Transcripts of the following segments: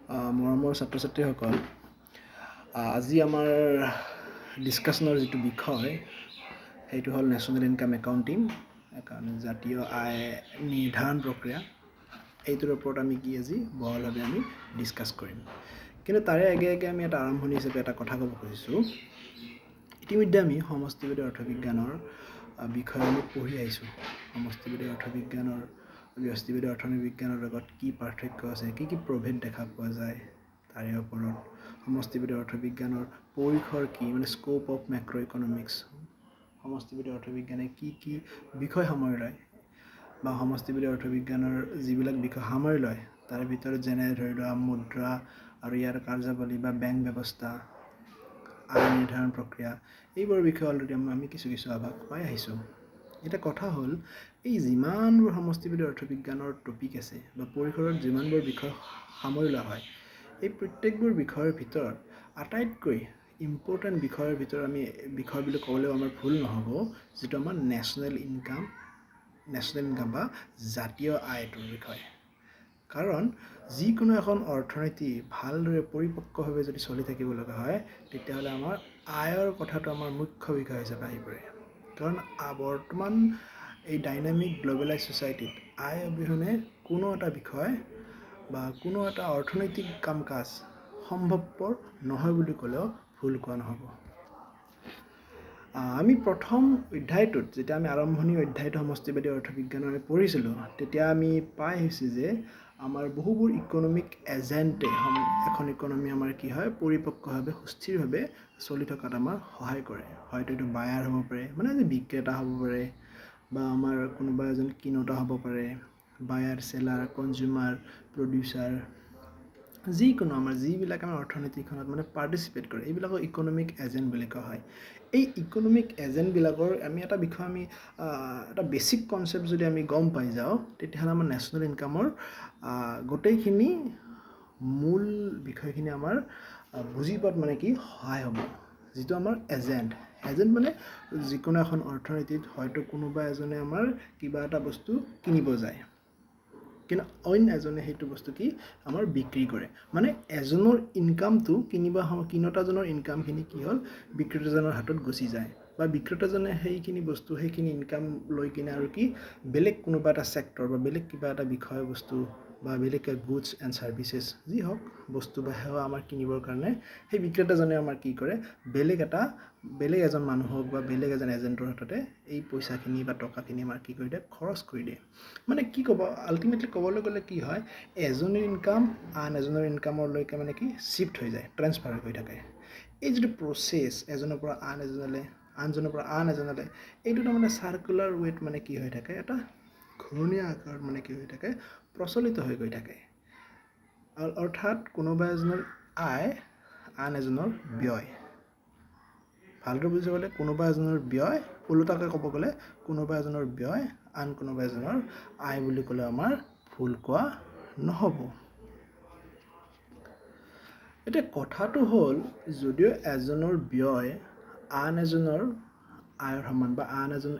মৰমৰ ছাত্ৰ ছাত্ৰীসকল, আজি আমাৰ ডিছকাশ্যনৰ যিটো বিষয় সেইটো হ'ল নেশ্যনেল ইনকাম একাউণ্টিং, জাতীয় আয় নিৰ্ধাৰণ প্ৰক্ৰিয়া। এইটোৰ ওপৰত আমি আজি বহলভাৱে আমি ডিছকাছ কৰিম। কিন্তু তাৰে আগে আগে আমি এটা আৰম্ভণি হিচাপে এটা কথা ক'ব খুজিছোঁ। ইতিমধ্যে আমি সমষ্টিবাদী অৰ্থবিজ্ঞানৰ বিষয়ে আমি পঢ়ি আহিছোঁ। সমষ্টিবাদী অৰ্থবিজ্ঞানৰ ব্যষ্টিবাদী অৰ্থনৈতিক বিজ্ঞানৰ লগত কি পাৰ্থক্য আছে, কি প্ৰভেদ দেখা পোৱা যায়, তাৰে ওপৰত সমষ্টিবাদী অৰ্থবিজ্ঞানৰ পৰিসৰ কি, মানে স্ক'প অফ মেক্ৰ' ইকনমিক্স, সমষ্টিবাদী অৰ্থবিজ্ঞানে কি কি বিষয় সামৰি লয়, বা সমষ্টিবাদী অৰ্থবিজ্ঞানৰ যিবিলাক বিষয় সামৰি লয় তাৰে ভিতৰত যেনে ধৰি লোৱা মুদ্ৰা আৰু ইয়াৰ কাৰ্যাৱলী বা বেংক ব্যৱস্থা, আয় নিৰ্ধাৰণ প্ৰক্ৰিয়া, এইবোৰৰ বিষয়ে অলৰেডি আমি কিছু আভাস পাই আহিছোঁ। এতিয়া কথা হ'ল, এই যিমানবোৰ সমষ্টিবাদী অৰ্থবিজ্ঞানৰ টপিক আছে বা পৰিসৰত যিমানবোৰ বিষয় সামৰি লোৱা হয়, এই প্ৰত্যেকবোৰ বিষয়ৰ ভিতৰত আটাইতকৈ ইম্পৰ্টেণ্ট বিষয়ৰ ভিতৰত আমি বিষয় বুলি ক'লেও আমাৰ ভুল নহ'ব, যিটো আমাৰ নেশ্যনেল ইনকাম বা জাতীয় আয়টোৰ বিষয়। কাৰণ যিকোনো এখন অৰ্থনীতি ভালদৰে পৰিপক্কভাৱে যদি চলি থাকিব লগা হয়, তেতিয়াহ'লে আমাৰ আয়ৰ কথাটো আমাৰ মুখ্য বিষয় হিচাপে আহি পৰে। কাৰণ বৰ্তমান এই ডাইনামিক গ্ল'বেলাইজ ছ'চাইটিত আয় অবিহনে কোনো এটা বিষয় বা কোনো এটা অৰ্থনৈতিক কাম কাজ সম্ভৱপৰ নহয় বুলি ক'লেও ভুল কোৱা নহ'ব। আমি প্ৰথম অধ্যায়টোত যেতিয়া আমি আৰম্ভণি অধ্যায়টো সমষ্টিবাদী অৰ্থবিজ্ঞানৰ আমি পঢ়িছিলোঁ, তেতিয়া আমি পাই আহিছোঁ যে আমাৰ বহুবোৰ ইকনমিক এজেণ্টে এখন ইকনমি আমাৰ কি হয়, পৰিপক্কভাৱে সুস্থিৰভাৱে চলি থকাত আমাৰ সহায় কৰে। হয়তো এইটো বায়াৰ হ'ব পাৰে, মানে বিক্ৰেতা হ'ব পাৰে, বা আমাৰ কোনোবা এজন কিনোতা হ'ব পাৰে, বায়াৰ, চেলাৰ, কনজিউমাৰ, প্ৰডিউচাৰ, যিকোনো আমাৰ যিবিলাক আমাৰ অৰ্থনীতিখনত মানে পাৰ্টিচিপেট কৰে, এইবিলাকক ইকনমিক এজেণ্ট বুলি কোৱা হয়। এই ইকনমিক এজেণ্টবিলাকৰ আমি এটা বেছিক কনচেপ্ট যদি আমি গম পাই যাওঁ, তেতিয়াহ'লে আমাৰ নেশ্যনেল ইনকামৰ গোটেইখিনি মূল বিষয়খিনি আমাৰ বুজি পোৱাত মানে কি সহায় হ'ব। যিটো আমাৰ এজেণ্ট মানে যিকোনো এখন অৰ্থনীতিত হয়তো কোনোবা এজনে আমাৰ কিবা এটা বস্তু কিনিব যায়, কিন্তু অইন এজনে সেইটো বস্তু কি আমাৰ বিক্ৰী কৰে। মানে এজনৰ ইনকামটো কিনোতাজনৰ ইনকামখিনি কি হ'ল, বিক্ৰেতাজনৰ হাতত গুচি যায়, বা বিক্ৰেতাজনে সেইখিনি ইনকাম লৈ কিনে আৰু কি বেলেগ কোনোবা এটা ছেক্টৰ বা বেলেগ কিবা এটা বিষয়বস্তু বা বেলেগ গুডছ এণ্ড ছাৰ্ভিচেছ যি হওক, বস্তু বা সেৱা আমাৰ কিনিবৰ কাৰণে সেই বিক্ৰেতাজনে আমাৰ কি কৰে, বেলেগ এজন মানুহক বা বেলেগ এজন এজেণ্টৰ হাততে এই পইচাখিনি বা টকাখিনি আমাৰ কি কৰি দিয়ে, খৰচ কৰি দিয়ে। মানে কি ক'ব, আল্টিমেটলি ক'বলৈ গ'লে কি হয়, এজনৰ ইনকাম আন এজনৰ ইনকামলৈকে মানে কি শ্বিফ্ট হৈ যায়, ট্ৰেন্সফাৰ হৈ থাকে। এই যিটো প্ৰচেছ এজনৰ পৰা আন এজনলৈ, আনজনৰ পৰা আন এজনলৈ, এইটো তাৰমানে চাৰ্কুলাৰ ৱেত মানে কি হৈ থাকে, এটা ঘূৰণীয়া আকাৰত মানে কি হৈ থাকে, প্ৰচলিত হৈ গৈ থাকে। অৰ্থাৎ কোনোবা এজনৰ আয় আন এজনৰ ব্যয়। ভালদৰে বুজিব গ'লে কোনোবা এজনৰ ব্যয়, ওলোটাকৈ ক'ব গ'লে কোনোবা এজনৰ ব্যয় আন কোনোবা এজনৰ আয় বুলি ক'লে আমাৰ ভুল কোৱা নহ'ব। এতিয়া কথাটো হ'ল, যদিও এজনৰ ব্যয় আন এজনৰ আয়ৰ সমান, বা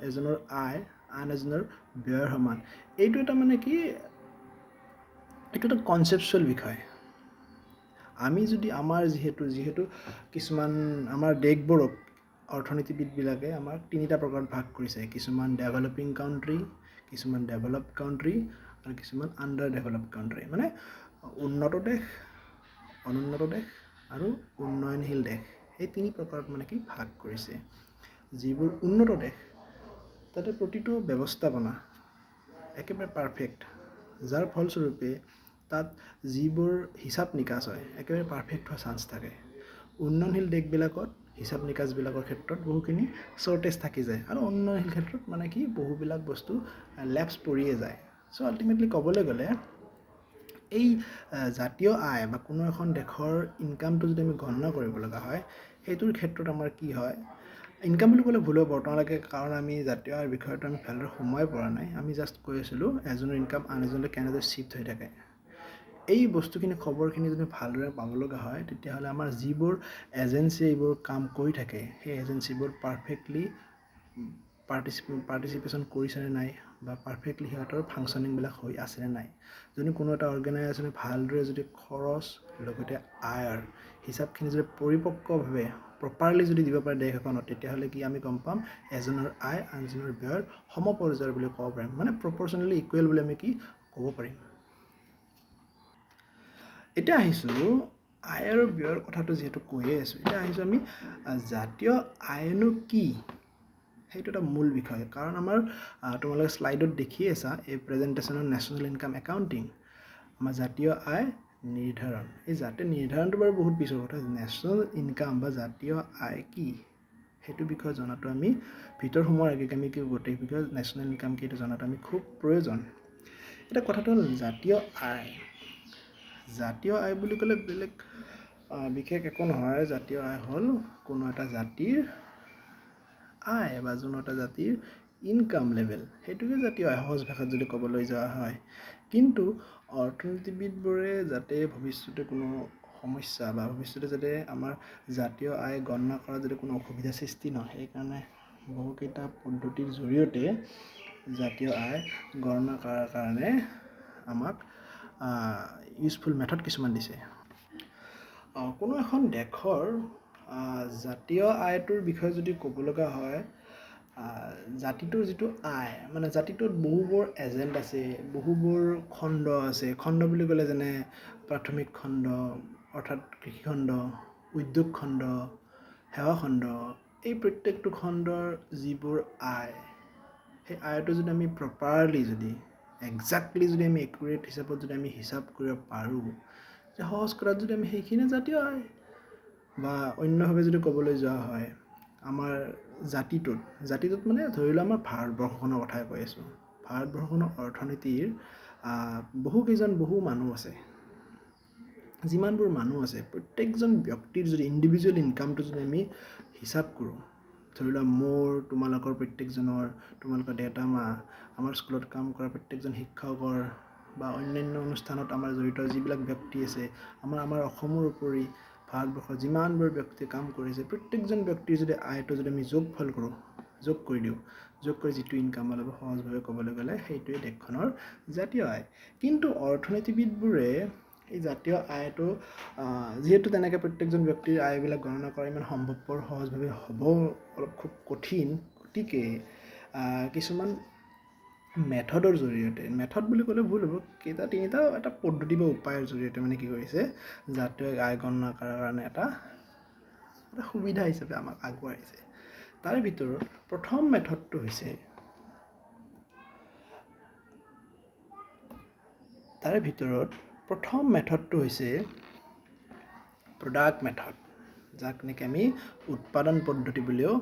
এজনৰ আয় আন এজনৰ ব্যয়ৰ সমান, এইটো এটা মানে কি, এইটো এটা কনচেপচুৱেল বিষয়। আমি যদি আমাৰ যিহেতু কিছুমান আমাৰ দেশবোৰক অৰ্থনীতিবিদবিলাকে আমাক তিনিটা প্ৰকাৰত ভাগ কৰিছে, কিছুমান ডেভেলপিং কাউণ্ট্ৰি, কিছুমান ডেভেলপড কাউণ্ট্ৰি, আৰু কিছুমান আণ্ডাৰ ডেভেলপড কাউণ্ট্ৰি, মানে উন্নত দেশ, অনুন্নত দেশ আৰু উন্নয়নশীল দেশ, এই তিনি প্ৰকাৰত মানে কি ভাগ কৰিছে। যিবোৰ উন্নত দেশ, তাতে প্ৰতিটো ব্যৱস্থাপনা একেবাৰে পাৰফেক্ট, যাৰ ফলস্বৰূপে তাত যিবোৰ হিচাপ নিকাচ হয় একেবাৰে পাৰফেক্ট হোৱা চান্স থাকে। উন্নয়নশীল দেশবিলাকত হিচাপ নিকাচবিলাকৰ ক্ষেত্ৰত বহুখিনি শ্বৰ্টেজ থাকি যায়, আৰু উন্নয়নশীল ক্ষেত্ৰত মানে কি বহুবিলাক বস্তু লেপছ পৰিয়ে যায়। চ' আল্টিমেটলি ক'বলৈ গ'লে এই জাতীয় আয় বা কোনো এখন দেশৰ ইনকামটো যদি আমি গণনা কৰিব লগা হয়, সেইটোৰ ক্ষেত্ৰত আমাৰ কি হয়, ইনকাম বুলি ক'লে ভুল হ'ব বৰ্তমানলৈকে, কাৰণ আমি জাতীয় আয়ৰ বিষয়টো আমি ভালদৰে সোমাই পৰা নাই। আমি জাষ্ট কৈ আছিলোঁ এজনৰ ইনকাম আন এজনলৈ কেনেদৰে শ্বিফ্ট হৈ থাকে। এই বস্তুখিনি খবৰখিনি যদি ভালদৰে পাব লগা হয়, তেতিয়াহ'লে আমাৰ যিবোৰ এজেঞ্চিয়ে এইবোৰ কাম কৰি থাকে, সেই এজেঞ্চিবোৰ পাৰফেক্টলি পাৰ্টিচিপেশ্যন কৰিছেনে নাই, বা পাৰফেক্টলি সিহঁতৰ ফাংচনিংবিলাক হৈ আছেনে নাই। যদি কোনো এটা অৰ্গেনাইজেশ্যনে ভালদৰে যদি খৰচ লগতে আয়ৰ হিচাপখিনি যদি পৰিপক্কভাৱে প্ৰপাৰলি যদি দিব পাৰে দেশ এখনত, তেতিয়াহ'লে কি আমি গম পাম এজনৰ আয় আনজনৰ ব্যয়ৰ সমপৰ্যায়ৰ বুলি ক'ব পাৰিম, মানে প্ৰপৰ্চনেলি ইকুৱেল বুলি আমি কি ক'ব পাৰিম। এতিয়া আহিছোঁ আয় আৰু ব্যয়ৰ কথাটো যিহেতু কৈয়ে আছোঁ, এতিয়া আহিছোঁ আমি জাতীয় আয়নো কি, সেইটো এটা মূল বিষয়। কাৰণ আমাৰ তোমালোকে শ্লাইডত দেখিয়ে আছা এই প্ৰেজেণ্টেশ্যনৰ নেশ্যনেল ইনকাম একাউণ্টিং, আমাৰ জাতীয় আয় নিৰ্ধাৰণ। এই জাতীয় নিৰ্ধাৰণটো বাৰু বহুত পিছৰ কথা, নেশ্যনেল ইনকাম বা জাতীয় আয় কি সেইটো বিষয়ে জনাটো আমি ভিতৰ সোমোৱাৰ আগে আমি কি গোটেই বিষয়ে নেশ্যনেল ইনকাম কি এইটো জনাটো আমি খুব প্ৰয়োজন। এতিয়া কথাটো হ'ল জাতীয় আয় বুলি ক'লে বেলেগ বিশেষ একো নহয়। জাতীয় আয় হ'ল কোনো এটা জাতিৰ আয় বা কোনো এটা জাতিৰ ইনকাম লেভেল, সেইটোকে জাতীয় আয় সহজ ভাষাত যদি ক'বলৈ যোৱা হয়। কিন্তু অৰ্থনীতিবিদবোৰে যাতে ভৱিষ্যতে কোনো সমস্যা বা ভৱিষ্যতে যাতে আমাৰ জাতীয় আয় গণনা কৰাত যাতে কোনো অসুবিধা সৃষ্টি নহয়, সেইকাৰণে বহুকেইটা পদ্ধতিৰ জৰিয়তে জাতীয় আয় গণনা কৰাৰ কাৰণে আমাক ইউজফুল মেথড কিছুমান দিছে। কোনো এখন দেশৰ জাতীয় আয়টোৰ বিষয়ে যদি ক'ব লগা হয়, জাতিটোৰ যিটো আয়, মানে জাতিটোত বহুবোৰ এজেণ্ট আছে, বহুবোৰ খণ্ড আছে। খণ্ড বুলি ক'লে যেনে প্ৰাথমিক খণ্ড অৰ্থাৎ কৃষি খণ্ড, উদ্যোগ খণ্ড, সেৱা খণ্ড, এই প্ৰত্যেকটো খণ্ডৰ যিবোৰ আয়, সেই আয়টো যদি আমি প্ৰপাৰলি যদি একজাক্টলি যদি আমি একুৰেট হিচাপত যদি আমি হিচাপ কৰিব পাৰোঁ, যে সহজ কৰাত যদি আমি সেইখিনি জাতীয় আয়। বা অন্যভাৱে যদি ক'বলৈ যোৱা হয়, আমাৰ জাতিটোত মানে ধৰি লোৱা আমাৰ ভাৰতবৰ্ষখনৰ কথাই কৈ আছোঁ। ভাৰতবৰ্ষখনৰ অৰ্থনীতিৰ বহু মানুহ আছে। যিমানবোৰ মানুহ আছে প্ৰত্যেকজন ব্যক্তিৰ যদি ইণ্ডিভিজুৱেল ইনকামটো যদি আমি হিচাপ কৰোঁ, ধৰি লোৱা মোৰ, তোমালোকৰ প্ৰত্যেকজনৰ, তোমালোকৰ দেউতা মা, আমাৰ স্কুলত কাম কৰা প্ৰত্যেকজন শিক্ষকৰ বা অন্যান্য অনুষ্ঠানত আমাৰ জড়িত যিবিলাক ব্যক্তি আছে, আমাৰ অসমৰ উপৰি ভাৰতবৰ্ষৰ যিমানবোৰ ব্যক্তিয়ে কাম কৰিছে, প্ৰত্যেকজন ব্যক্তিৰ যদি আয়টো যদি আমি যোগ কৰি দিওঁ, যোগ কৰি যিটো ইনকাম অলপ সহজভাৱে ক'বলৈ গ'লে সেইটোৱে দেশখনৰ জাতীয় আয়। কিন্তু অৰ্থনীতিবিদবোৰে এই জাতীয় আয়টো যিহেতু তেনেকৈ প্ৰত্যেকজন ব্যক্তিৰ আয়বিলাক গণনা কৰা ইমান সম্ভৱপৰ সহজভাৱে হ'ব অলপ খুব কঠিন, গতিকে কিছুমান মেথডৰ জৰিয়তে, মেথড বুলি ক'লে ভুল হ'ব, তিনিটা এটা পদ্ধতি বা উপায়ৰ জৰিয়তে মানে কি কৰিছে, জাতীয় আয় গণনা কৰাৰ কাৰণে এটা সুবিধা হিচাপে আমাক আগবঢ়াইছে। তাৰে ভিতৰত প্ৰথম মেথডটো হৈছে প্ৰডাক্ট মেথড, যাক নেকি আমি উৎপাদন পদ্ধতি বুলিও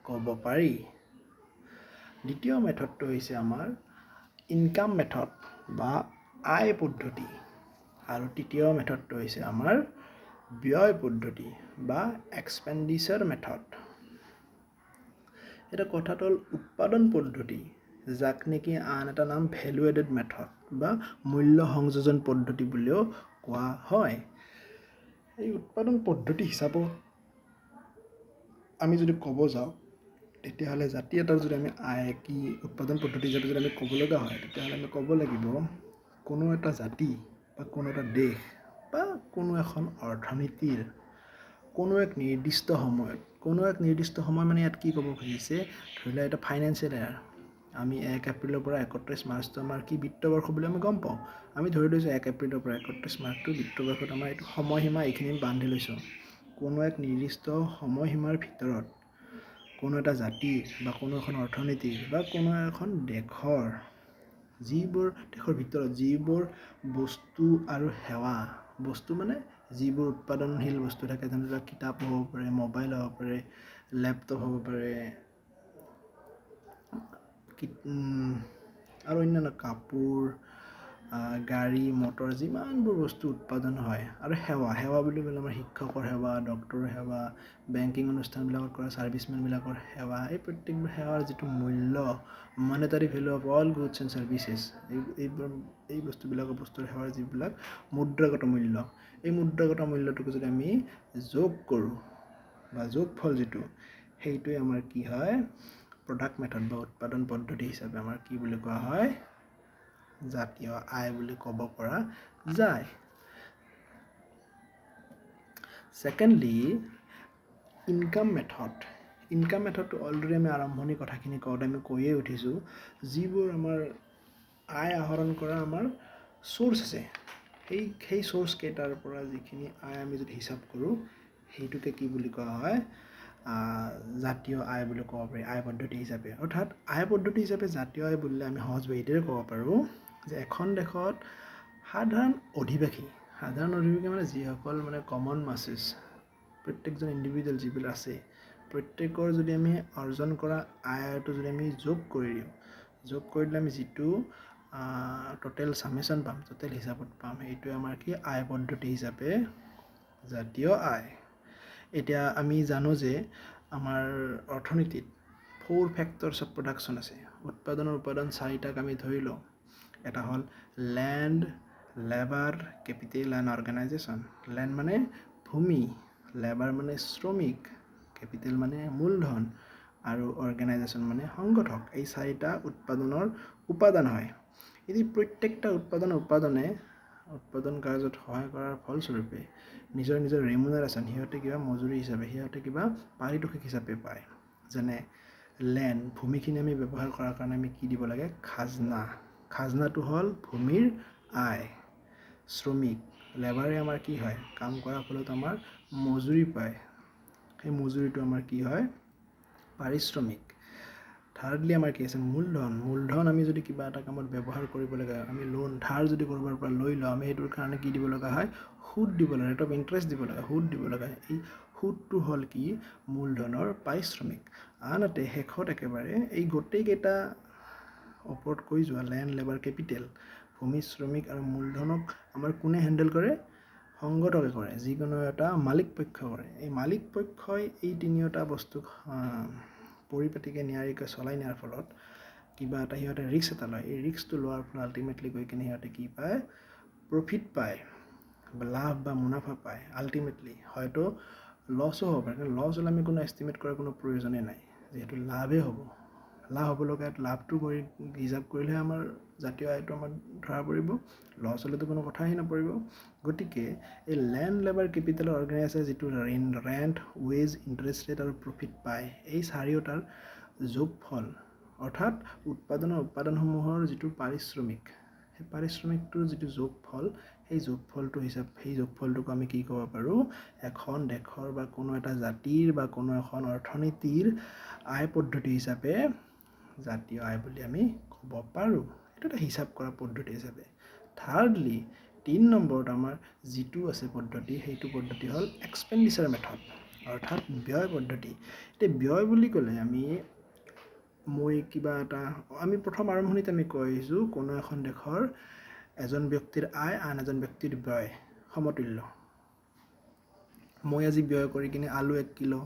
ক'ব পাৰি। দ্বিতীয় মেথডটো হৈছে আমাৰ ইনকাম মেথড বা আয় পদ্ধতি, আৰু তৃতীয় মেথডটো হৈছে আমাৰ ব্যয় পদ্ধতি বা এক্সপেণ্ডিচাৰ মেথড। এটা কথাটো হ'ল উৎপাদন পদ্ধতি, যাক নেকি আন এটা নাম ভেলু এডেড মেথড বা মূল্য সংযোজন পদ্ধতি বুলিও কোৱা হয়। এই উৎপাদন পদ্ধতি হিচাপত আমি যদি ক'ব যাওঁ, তেতিয়াহ'লে জাতি এটাৰ যদি আমি উৎপাদন পদ্ধতি হিচাপে যদি আমি ক'ব লগা হয়, তেতিয়াহ'লে আমি ক'ব লাগিব কোনো এটা জাতি বা কোনো এটা দেশ বা কোনো এখন অৰ্থনীতিৰ কোনো এক নিৰ্দিষ্ট সময় মানে ইয়াত কি ক'ব খুজিছে, ধৰি লোৱা এটা ফাইনেন্সিয়েল ইয়াৰ, আমি 1 এপ্ৰিলৰ পৰা 31 মাৰ্চটো আমাৰ কি বিত্তবৰ্ষ বুলি আমি গম পাওঁ। আমি ধৰি লৈছোঁ 1 এপ্ৰিলৰ পৰা 31 মাৰ্চটো বিত্তবৰ্ষত আমাৰ এইটো সময়সীমা এইখিনি বান্ধি লৈছোঁ। কোনো এক নিৰ্দিষ্ট সময়সীমাৰ ভিতৰত কোনো এটা জাতি বা কোনো এখন অৰ্থনীতি বা কোনো এখন দেশৰ ভিতৰত যিবোৰ বস্তু আৰু সেৱা, বস্তু মানে যিবোৰ উৎপাদনশীল বস্তু থাকে, যেনে কিতাপ হ'ব পাৰে, মোবাইল হ'ব পাৰে, লেপটপ হ'ব পাৰে, আৰু অন্যান্য কাপোৰ, গাড়ী মটৰ, যিমানবোৰ বস্তু উৎপাদন হয়, আৰু সেৱা বুলি ক'লে আমাৰ শিক্ষকৰ সেৱা, ডক্তৰৰ সেৱা, বেংকিং অনুষ্ঠানবিলাকত কৰা ছাৰ্ভিচমেনবিলাকৰ সেৱা, এই প্ৰত্যেকবোৰ সেৱাৰ যিটো মূল্য, monetary value of all goods and services, এই বস্তুৰ সেৱাৰ যিবিলাক মুদ্ৰাগত মূল্য, এই মুদ্ৰাগত মূল্যটোক যদি আমি যোগ কৰোঁ বা যোগফল যিটো, সেইটোৱে আমাৰ কি হয়, প্ৰডাক্ট মেথড বা উৎপাদন পদ্ধতি হিচাপে আমাৰ কি বুলি কোৱা হয় জাতীয় আয় বুলি ক'ব পৰা যায় সেকেন্ডলি ইনকাম মেথডটো অলৰেডি আমি আৰম্ভণি কথাখিনি কওঁতে আমি কৈয়ে উঠিছোঁ যিবোৰ আমাৰ আয় আহৰণ কৰা আমাৰ সোৰ্স আছে সেই সোৰ্স কেইটাৰ পৰা যিখিনি আয় আমি যদি হিচাপ কৰোঁ সেইটোকে কি বুলি কোৱা হয় জাতীয় আয় বুলি ক'ব পাৰি আয় পদ্ধতি হিচাপে অৰ্থাৎ আয় পদ্ধতি হিচাপে জাতীয় আয় বুলিলে আমি সহজভাৱে এইদৰে ক'ব পাৰোঁ যে এখন দেশত সাধাৰণ অধিবাসী মানে যিসকল মানে কমন মাছেছ প্ৰত্যেকজন ইণ্ডিভিজুৱেল যিবিলাক আছে প্ৰত্যেকৰ যদি আমি অৰ্জন কৰা আয়টো যদি আমি যোগ কৰি দিলে আমি যিটো টোটেল সামেশ্যন পাম টোটেল হিচাপত পাম সেইটোৱে আমাৰ কি আয় পদ্ধতি হিচাপে জাতীয় আয় এতিয়া আমি জানো যে আমাৰ অৰ্থনীতিত 4 ফেক্টৰছ অফ প্ৰডাকশ্যন আছে উৎপাদনৰ উপাদান 4টাক আমি ধৰি লওঁ এটা হ'ল land labour capital and organisation land মানে ভূমি লেবাৰ মানে শ্ৰমিক কেপিটেল মানে মূলধন আৰু অৰ্গেনাইজেশ্যন মানে সংগঠক এই 4টা উৎপাদনৰ উপাদান হয় এই প্ৰত্যেকটা উৎপাদনে উৎপাদন কাৰ্যত সহায় কৰাৰ ফলস্বৰূপে নিজৰ ৰেমুনাৰেশ্যন সিহঁতে কিবা মজুৰি হিচাপে সিহঁতে কিবা পাৰিতোষিক হিচাপে পায় যেনে ল্যান্ড ভূমিখিনি আমি ব্যৱহাৰ কৰাৰ কাৰণে আমি কি দিব লাগে খাজনাটো হ'ল ভূমিৰ আয় শ্ৰমিক লেবাৰে আমাৰ কি হয় কাম কৰাৰ ফলত আমাৰ মজুৰি পায় সেই মজুৰিটো আমাৰ কি হয় পাৰিশ্ৰমিক থাৰ্ডলি আমাৰ কি আছে মূলধন আমি যদি কিবা এটা কামত ব্যৱহাৰ কৰিব লাগে আমি লোন ধাৰ যদি কৰবাৰ পৰা লৈ লওঁ আমি সেইটোৰ কাৰণে কি দিব লগা হয় সুদ দিব লাগে ৰেট অফ ইন্টাৰেষ্ট দিব লাগে সুদ দিব লাগে এই সুদটো হ'ল কি মূলধনৰ পাৰিশ্ৰমিক আনহাতে শেষত একেবাৰে এই গোটেইকেইটা ওপৰত কৈ যোৱা ল্যান্ড লেবাৰ কেপিটেল ভূমি শ্ৰমিক আৰু মূলধনক আমাৰ কোনে হেণ্ডেল কৰে সংগঠকে কৰে যিকোনো এটা মালিক পক্ষ কৰে এই মালিক পক্ষই এই তিনিওটা বস্তুক পৰিপাটিকে নিয়াৰিকৈ চলাই নিয়াৰ ফলত কিবা এটা সিহঁতে ৰিস্ক এটা লয় এই ৰিস্কটো লোৱাৰ ফলত আল্টিমেটলি গৈ কিনে সিহঁতে কি পায় প্ৰফিট পায় লাভ বা মুনাফা পায় আল্টিমেটলি হয়তো লছো হ'ব পাৰে কিন্তু লছ হ'লে আমি কোনো এষ্টিমেট কৰাৰ কোনো প্ৰয়োজনেই নাই যিহেতু লাভেই হ'ব লাভ হ'ব লগা লাভটো কৰি হিচাপ কৰিলেহে আমাৰ জাতীয় আয়টো আমাৰ ধৰা পৰিব লছ হ'লেতো কোনো কথাই নপৰিব গতিকে এই ল্যান্ড লেবাৰ কেপিটেল অৰ্গেনাইজেশ্যন যিটো ৰেণ্ট ৱেজ ইণ্টাৰেষ্ট ৰেট আৰু প্ৰফিট পায় এই চাৰিওটাৰ যোগফল অৰ্থাৎ উৎপাদনসমূহৰ যিটো পাৰিশ্ৰমিক সেই পাৰিশ্ৰমিকটোৰ যিটো যোগফল সেই যোগফলটোক আমি কি ক'ব পাৰোঁ এখন দেশৰ বা কোনো এটা জাতিৰ বা কোনো এখন অৰ্থনীতিৰ আয় পদ্ধতি হিচাপে জাতীয় আয় বুলি আমি ক'ব পাৰোঁ এইটো এটা হিচাপ কৰা পদ্ধতি হিচাপে থাৰ্ডলি 3 নম্বৰত আমাৰ যিটো আছে পদ্ধতি সেইটো পদ্ধতি হ'ল এক্সপেণ্ডিচাৰ মেথড অৰ্থাৎ ব্যয় পদ্ধতি এতিয়া ব্যয় বুলি ক'লে আমি প্ৰথম আৰম্ভণিত আমি কৈ আহিছোঁ কোনো এখন দেশৰ এজন ব্যক্তিৰ আয় আন এজন ব্যক্তিৰ ব্যয় সমতুল্য মই আজি ব্যয় কৰি কিনে আলু 1 কিলো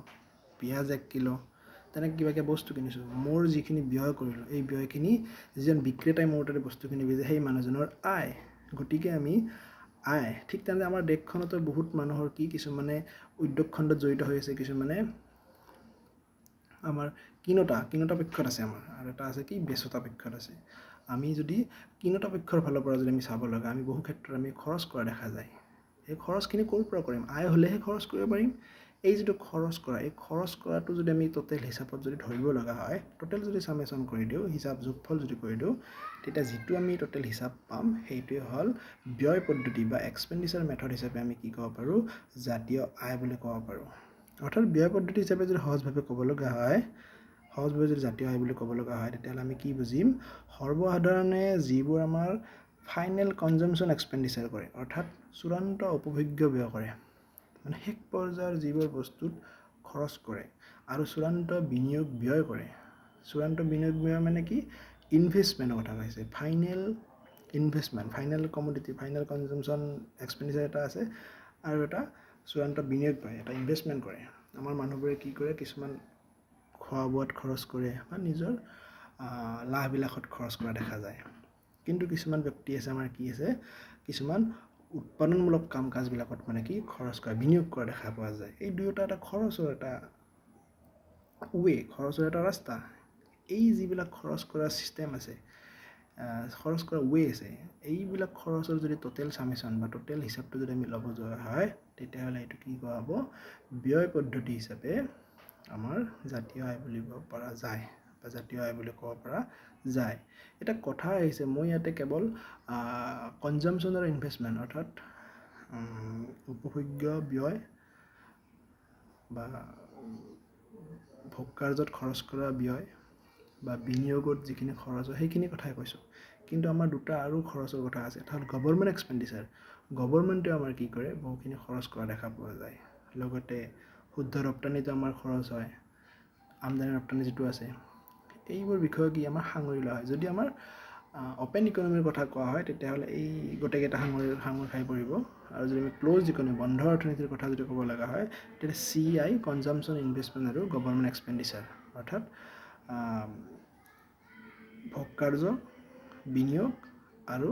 পিঁয়াজ 1 কিলো তেনেকৈ কিবাকৈ বস্তু কিনিছোঁ মোৰ যিখিনি ব্যয় কৰিলোঁ এই ব্যয়খিনি যিজন বিক্ৰেতাই মোৰ তাতে বস্তু কিনিবি যে সেই মানুহজনৰ আয় গতিকে আমি আয় ঠিক তেনেদৰে আমাৰ দেশখনতো বহুত মানুহৰ কিছুমানে উদ্যোগ খণ্ডত জড়িত হৈ আছে কিছুমানে আমাৰ কিনোতা পক্ষত আছে আমাৰ আৰু এটা আছে কি বেচোতা পক্ষত আছে আমি যদি কিনোতা পক্ষৰ ফালৰ পৰা যদি আমি চাব লগা আমি বহু ক্ষেত্ৰত আমি খৰচ কৰা দেখা যায় এই খৰচখিনি ক'ৰ পৰা কৰিম আয় হ'লেহে খৰচ কৰিব পাৰিম এই যিটো খৰচ কৰা এই খৰচ কৰাটো যদি আমি টোটেল হিচাপত যদি ধৰিব লগা হয় টোটেল যদি সামেশ্যন কৰি দিওঁ যোগফল যদি কৰি দিওঁ তেতিয়া যিটো আমি টোটেল হিচাপ পাম সেইটোৱে হ'ল ব্যয় পদ্ধতি বা এক্সপেণ্ডিচাৰ মেথড হিচাপে আমি কি ক'ব পাৰোঁ জাতীয় আয় বুলি ক'ব পাৰোঁ অৰ্থাৎ ব্যয় পদ্ধতি হিচাপে যদি সহজভাৱে ক'ব লগা হয় যদি জাতীয় আয় বুলি ক'ব লগা হয় তেতিয়াহ'লে আমি কি বুজিম সৰ্বসাধাৰণে যিবোৰ আমাৰ ফাইনেল কনজামশ্যন এক্সপেণ্ডিচাৰ কৰে অৰ্থাৎ চূড়ান্ত উপভোগ্য ব্যয় কৰে মানে শেষ পৰ্যায়ৰ যিবোৰ বস্তুত খৰচ কৰে আৰু চূড়ান্ত বিনিয়োগ ব্যয় কৰে চূড়ান্ত বিনিয়োগ ব্যয় মানে কি ইনভেষ্টমেণ্টৰ কথা কৈছে final investment final commodity final consumption expenditure এটা আছে আৰু এটা চূড়ান্ত বিনিয়োগ পায় এটা ইনভেষ্টমেণ্ট কৰে আমাৰ মানুহবোৰে কি কৰে কিছুমান খোৱা বোৱাত খৰচ কৰে বা নিজৰ লাহবিলাসত খৰচ কৰা দেখা যায় কিন্তু কিছুমান ব্যক্তি আছে আমাৰ কি আছে কিছুমান উৎপাদনমূলক কাম কাজবিলাকত মানে কি খৰচ কৰা বিনিয়োগ কৰা দেখা পোৱা যায় এই দুয়োটা এটা খৰচৰ এটা ৰাস্তা এই যিবিলাক খৰচ কৰা ছিষ্টেম আছে, খৰচ কৰা ৱে আছে, এইবিলাক খৰচৰ যদি টোটেল চামেশ্যন বা টোটেল হিচাপটো যদি আমি ল'ব যোৱা হয়, তেতিয়াহ'লে এইটো কি কোৱা হ'ব, ব্যয় পদ্ধতি হিচাপে আমাৰ জাতীয় আয় বুলি ক'ব পৰা যায় বা জাতীয় আয় বুলি ক'ব পৰা যায়। এটা কথা আহিছে, মই ইয়াতে কেৱল কনজামশ্যন আৰু ইনভেষ্টমেণ্ট অৰ্থাৎ উপভোগ্য ব্যয় বা ভোগ কাৰ্যত খৰচ কৰা ব্যয় বা বিনিয়োগত যিখিনি খৰচ হয় সেইখিনি কথাই কৈছোঁ। কিন্তু আমাৰ দুটা আৰু খৰচৰ কথা আছে, এটা হ'ল গভৰ্ণমেণ্ট এক্সপেণ্ডিচাৰ। গভৰ্ণমেণ্টে আমাৰ কি কৰে, বহুখিনি খৰচ কৰা দেখা পোৱা যায়। লগতে শুদ্ধ ৰপ্তানিতো আমাৰ খৰচ হয়, আমদানি ৰপ্তানি যিটো আছে, এইবোৰ বিষয়ে কি আমাৰ সাঙুৰি লোৱা হয়। যদি আমাৰ অপেন ইকনমিৰ কথা কোৱা হয়, তেতিয়াহ'লে এই গোটেইকেইটা সাঙুৰ খাই পৰিব। আৰু যদি আমি ক্ল'জ ইকনমি, বন্ধ অৰ্থনীতিৰ কথা যদি ক'ব লগা হয়, তেতিয়া CI, কনজামশ্যন, ইনভেষ্টমেণ্ট আৰু গভৰ্ণমেণ্ট এক্সপেণ্ডিচাৰ, অৰ্থাৎ ভোগ কাৰ্য, বিনিয়োগ আৰু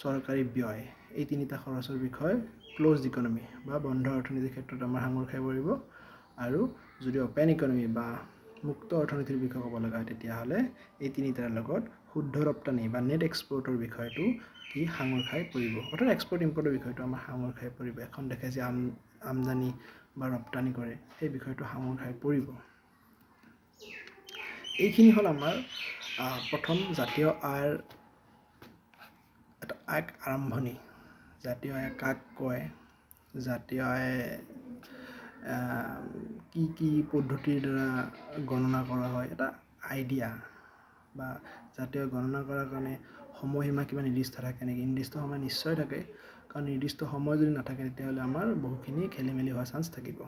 চৰকাৰী ব্যয়, এই তিনিটা খৰচৰ বিষয় ক্ল'জ ইকনমি বা বন্ধ অৰ্থনীতিৰ ক্ষেত্ৰত আমাৰ সাঙুৰ খাই পৰিব। আৰু যদি অপেন ইকনমি বা মুক্ত অৰ্থনীতিৰ বিষয়ে ক'ব লগা হয়, তেতিয়াহ'লে এই তিনিটাৰ লগত শুদ্ধ ৰপ্তানি বা নেট এক্সপৰ্টৰ বিষয়টো কি সাঙুৰ খাই পৰিব, অৰ্থাৎ এক্সপৰ্ট ইম্পৰ্টৰ বিষয়টো আমাৰ সাঙুৰ খাই পৰিব। এখন দেশে যে আমদানি বা ৰপ্তানি কৰে, সেই বিষয়টো সাঙুৰ খাই পৰিব। এইখিনি হ'ল আমাৰ প্ৰথম জাতীয় আয়ৰ এটা আৰম্ভণি। জাতীয় আয় কাক কয়, জাতীয় আয় কি কি পদ্ধতিৰ দ্বাৰা গণনা কৰা হয়, এটা আইডিয়া। বা জাতীয় গণনা কৰাৰ কাৰণে সময়সীমা কিবা নিৰ্দিষ্ট থাকে নেকি? নিৰ্দিষ্ট সময় নিশ্চয় থাকে, কাৰণ নিৰ্দিষ্ট সময় যদি নাথাকে তেতিয়াহ'লে আমাৰ বহুখিনি খেলি মেলি হোৱাৰ চান্স থাকিব।